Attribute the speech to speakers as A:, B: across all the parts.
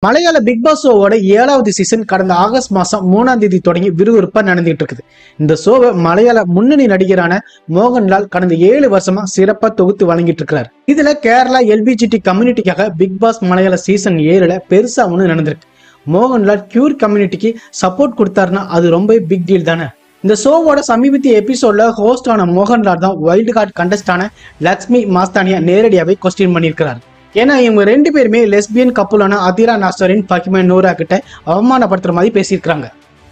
A: மலையாள big pass ஷோவோட 7வது சீசன் கடந்த ஆகஸ்ட் மாசம் 3ஆம் தேதி தொடங்கி விறுவிறுப்பா நடந்துட்டு இருக்குது. இந்த ஷோவை மலையாள முன்னணி நடிகரான மோகன்லால் கடந்த 7 வருஷமா சிறப்பா தொகுத்து வழங்கிட்டு இருக்கிறார். இதுல கேரளா எல்பிஜிடி கம்யூனிட்டிக்காக பிக் பாஸ் மலையாள சீசன் 7ல பெருசா ஒண்ணு நடந்திருக்கு. மோகன்லால் கியூர் கம்யூனிட்டிக்கு சப்போர்ட் கொடுத்தாருன்னா அது ரொம்ப பிக் டீல் தானே. இந்த ஷோவோட சமீபத்திய எபிசோட்ல ஹோஸ்ட் ஆன மோகன்லால் தான் வைல்டு கார்டு கண்டஸ்டான லக்ஷ்மி மாஸ்தானியா நேரடியாவே கொஸ்டின் பண்ணியிருக்கிறார். ஏன்னா இவங்க 2 பேருமே லெஸ்பியன் கப்புலான அதிரா நாசரின் பகிமே நூரா கிட்ட அவமானப்படுத்துற மாதிரி பேசியிருக்காங்க.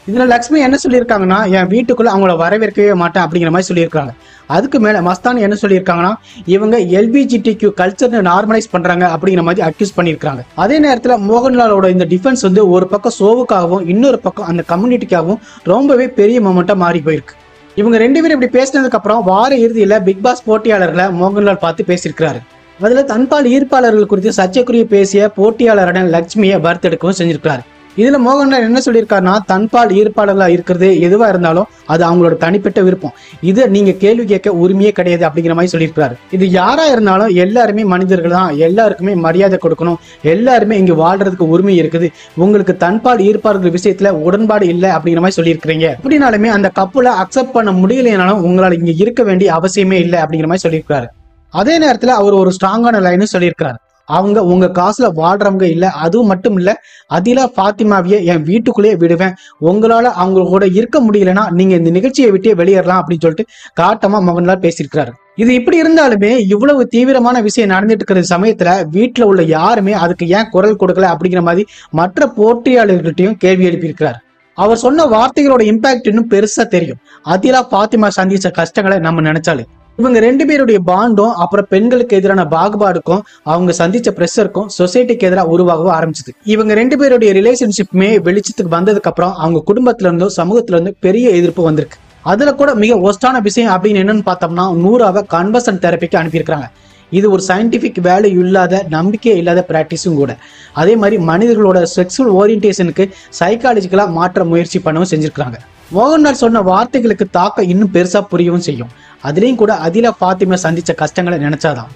A: இதுல லக்ஷ்மி என்ன சொல்லியிருக்காங்கன்னா, என் வீட்டுக்குள்ள அவங்கள வரவேற்கவே மாட்டேன் அப்படிங்கிற மாதிரி சொல்லியிருக்காங்க. அதுக்கு மேல மஸ்தானி என்ன சொல்லியிருக்காங்கன்னா, இவங்க எல்பிஜிடிக்யூ கல்ச்சர்னு நார்மலைஸ் பண்றாங்க அப்படிங்கிற மாதிரி அக்யூஸ் பண்ணியிருக்காங்க. அதே நேரத்துல மோகன்லாலோட இந்த டிஃபென்ஸ் ஒரு பக்கம் ஷோவுக்காகவும் இன்னொரு பக்கம் அந்த கம்யூனிட்டிக்காகவும் ரொம்பவே பெரிய மொமெண்டா மாறி போயிருக்கு. இவங்க 2 பேரும் இப்படி பேசினதுக்கு அப்புறம் வார இறுதியில பிக் பாஸ் போட்டியாளர்களை மோகன்லால் பார்த்து பேசியிருக்கிறாரு. அதுல தன்பால் ஈர்ப்பாளர்கள் குறித்து சர்ச்சைக்குரிய பேசிய போட்டியாளரான லட்சுமியை வறுத்தெடுக்கவும் செஞ்சிருக்காரு. இதுல மோகன்லால் என்ன சொல்லியிருக்காருன்னா, தன்பால் ஈர்ப்பாளர்களா இருக்கிறது எதுவா இருந்தாலும் அது அவங்களோட தனிப்பட்ட விருப்பம், இது நீங்க கேள்வி கேட்க உரிமையே கிடையாது அப்படிங்கிற மாதிரி சொல்லியிருக்காரு. இது யாரா இருந்தாலும் எல்லாருமே மனிதர்கள் தான், எல்லாருக்குமே மரியாதை கொடுக்கணும், எல்லாருமே இங்க வாழ்றதுக்கு உரிமை இருக்குது, உங்களுக்கு தன்பால் ஈர்ப்பாளர்கள் விஷயத்துல உடன்பாடு இல்லை அப்படிங்கிற மாதிரி சொல்லியிருக்கிறீங்க. அப்படின்னாலுமே அந்த கப்புல அக்செப்ட் பண்ண முடியலைனாலும் உங்களால இங்க இருக்க வேண்டிய அவசியமே இல்லை அப்படிங்கிற மாதிரி சொல்லியிருக்காரு. அதே நேரத்துல அவர் ஒரு ஸ்ட்ராங்கான லைனும் சொல்லியிருக்கிறார். அவங்க உங்க காசுல வாழ்றவங்க இல்ல, அதுவும் மட்டும் இல்ல, அதிலா பாத்திமாவிய என் வீட்டுக்குள்ளேயே விடுவேன், உங்களால அவங்க கூட இருக்க முடியலன்னா நீங்க இந்த நிகழ்ச்சியை விட்டே வெளியேறலாம் அப்படின்னு சொல்லிட்டு காட்டமா மோகன்லால் பேசியிருக்கிறாரு. இது இப்படி இருந்தாலுமே இவ்வளவு தீவிரமான விஷயம் நடந்துட்டு இருக்கிற சமயத்துல வீட்டுல உள்ள யாருமே அதுக்கு ஏன் குரல் கொடுக்கல அப்படிங்கிற மாதிரி மற்ற போட்டியாளர்கள்ட்டையும் கேள்வி எழுப்பியிருக்கிறார். அவர் சொன்ன வார்த்தைகளோட இம்பாக்ட் இன்னும் பெருசா தெரியும். அதிலா பாத்திமா சந்திச்ச கஷ்டங்களை நம்ம நினைச்சாலே இவங்க 2 பேருடைய பாண்டும் அப்புறம் பெண்களுக்கு எதிரான பாகுபாடுக்கும் அவங்க சந்திச்ச பிரஷருக்கும் சொசைட்டிக்கு எதிராக உருவாகவும் ஆரம்பிச்சது. இவங்க 2 பேருடைய ரிலேஷன்ஷிப்புமே வெளிச்சத்துக்கு வந்ததுக்கு அப்புறம் அவங்க குடும்பத்துல இருந்தும் சமூகத்துல இருந்து பெரிய எதிர்ப்பு வந்திருக்கு. அதுல கூட மிக ஒஸ்டான விஷயம் அப்படின்னு என்னன்னு பார்த்தோம்னா, நூராவை கன்வர்சன் தெரப்பிக்கு அனுப்பியிருக்காங்க. இது ஒரு சயின்டிபிக் வேல்யூ இல்லாத, நம்பிக்கை இல்லாத பிராக்டிஸும் கூட. அதே மாதிரி மனிதர்களோட செக்ஷுவல் ஓரியன்டேஷனுக்கு சைக்காலஜிக்கலா மாற்ற முயற்சி பண்ணவும் செஞ்சிருக்காங்க. மோகன்லால் சொன்ன வார்த்தைகளுக்கு தாக்கம் இன்னும் பெருசா புரியவும் செய்யும். அதுலயும் கூட அதிலா பாத்திமா சந்திச்ச கஷ்டங்களை நினைச்சாதான்.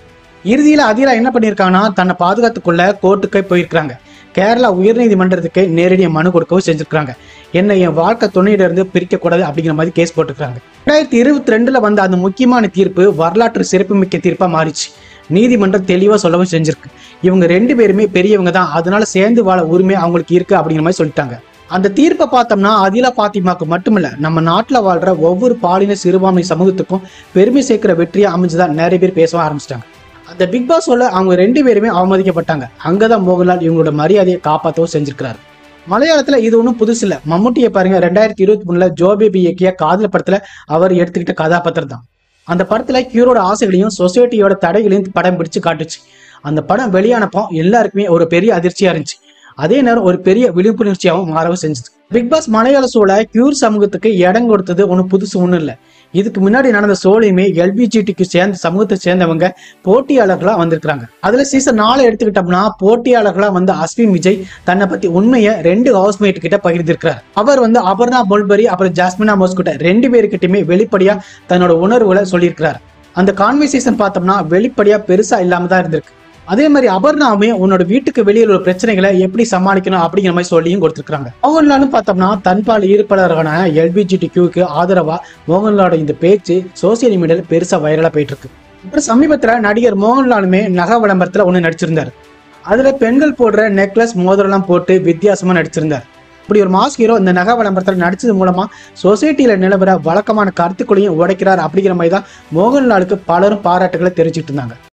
A: இறுதியில அதிலா என்ன பண்ணிருக்காங்கன்னா, தன்னை பாதுகாத்துக்குள்ள கோர்ட்டுக்கு போயிருக்காங்க. கேரளா உயர்நீதிமன்றத்துக்கு நேரடிய மனு கொடுக்கவும் செஞ்சிருக்காங்க. என்ன என் வாழ்க்கை துணையிட இருந்து பிரிக்க கூடாது அப்படிங்கிற மாதிரி கேஸ் போட்டுருக்காங்க. 2022 வந்த அந்த முக்கியமான தீர்ப்பு வரலாற்று சிறப்புமிக்க தீர்ப்பா மாறிச்சு. நீதிமன்றம் தெளிவா சொல்லவும் செஞ்சிருக்கு. இவங்க 2 பேருமே பெரியவங்க தான், அதனால சேர்ந்து வாழ உரிமை அவங்களுக்கு இருக்கு அப்படிங்கிற மாதிரி சொல்லிட்டாங்க. அந்த தீர்ப்பை பார்த்தோம்னா அதிலா பாத்திமாக்கு மட்டுமில்ல, நம்ம நாட்டுல வாழ்ற ஒவ்வொரு பாலின சிறுபான்மை சமூகத்துக்கும் பெருமை சேர்க்கிற வெற்றியா அமைஞ்சுதான் நிறைய பேர் பேச ஆரம்பிச்சிட்டாங்க. அந்த பிக் பாஸ் ஷோல அவங்க 2 பேருமே அவமதிக்கப்பட்டாங்க. அங்கதான் மோகன்லால் இவங்களோட மரியாதையை காப்பாற்றவும் செஞ்சிருக்கிறாரு. மலையாளத்துல இது ஒன்றும் புதுசு இல்ல. மம்முட்டியை பாருங்க, 2023 ஜோபேபி இயக்கிய காதல் படத்துல அவர் எடுத்துக்கிட்ட கதாபாத்திரம் தான். அந்த படத்துல கியூரோட ஆசைகளையும் சொசைட்டியோட தடைகளையும் படம் பிடிச்சு காட்டுச்சு. அந்த படம் வெளியானப்போ எல்லாருக்குமே ஒரு பெரிய அதிர்ச்சியா இருந்துச்சு. அதே நேரம் ஒரு பெரிய விழிப்புணர்ச்சியாகவும் மாறவும் செஞ்சது. பிக் பாஸ் மலையாள ஷோல கியூர் சமூகத்துக்கு இடம் கொடுத்தது ஒன்றும் புதுசு ஒன்றும் இல்லை. இதுக்கு முன்னாடி நடந்த ஷோலையுமே எல்பிஜிடிக்கு சேர்ந்த சமூகத்தை சேர்ந்தவங்க போட்டியாளர்களா வந்திருக்காங்க. அதுல சீசன் 4 எடுத்துக்கிட்டோம்னா போட்டியாளர்களா வந்து அஸ்வின் விஜய் தன்னை பத்தி உண்மையை 2 ஹவுஸ்மேட் கிட்ட பகிர்ந்திருக்கிறார். அவர் அபர்ணா பொல்பரி அப்புறம் ஜாஸ்மினா மோஸ்கிட்ட 2 பேருக்கிட்டுமே வெளிப்படையா தன்னோட உணர்வுகளை சொல்லியிருக்கிறார். அந்த கான்வர்சேஷன் பார்த்தோம்னா வெளிப்படையா பெருசா இல்லாம தான் இருந்திருக்கு. அதே மாதிரி அபர்ணாவுமே உன்னோட வீட்டுக்கு வெளியில் உள்ள பிரச்சனைகளை எப்படி சமாளிக்கணும் அப்படிங்கிற மாதிரி சொல்லியும் கொடுத்துருக்காங்க. மோகன்லாலும் பார்த்தோம்னா தன்பால் ஈர்ப்பாளரான எல்பிஜிடிக்யூக்கு ஆதரவா மோகன்லாலோட இந்த பேச்சு சோசியல் மீடியால பெருசா வைரலா போயிட்டு இருக்கு. அப்புறம் சமீபத்துல நடிகர் மோகன்லாலுமே நகை விளம்பரத்துல ஒண்ணு நடிச்சிருந்தாரு. அதுல பெண்கள் போடுற நெக்லஸ் மோதிரம் போட்டு வித்தியாசமா நடிச்சிருந்தார். இப்படி ஒரு மாஸ் ஹீரோ இந்த நகை விளம்பரத்தில் நடிச்சது மூலமா சொசைட்டியில நிலவர வழக்கமான கருத்துக்களையும் உடைக்கிறார் அப்படிங்கிற மாதிரி தான் மோகன்லாலுக்கு பலரும் பாராட்டுகளை தெரிவிச்சுட்டு இருந்தாங்க.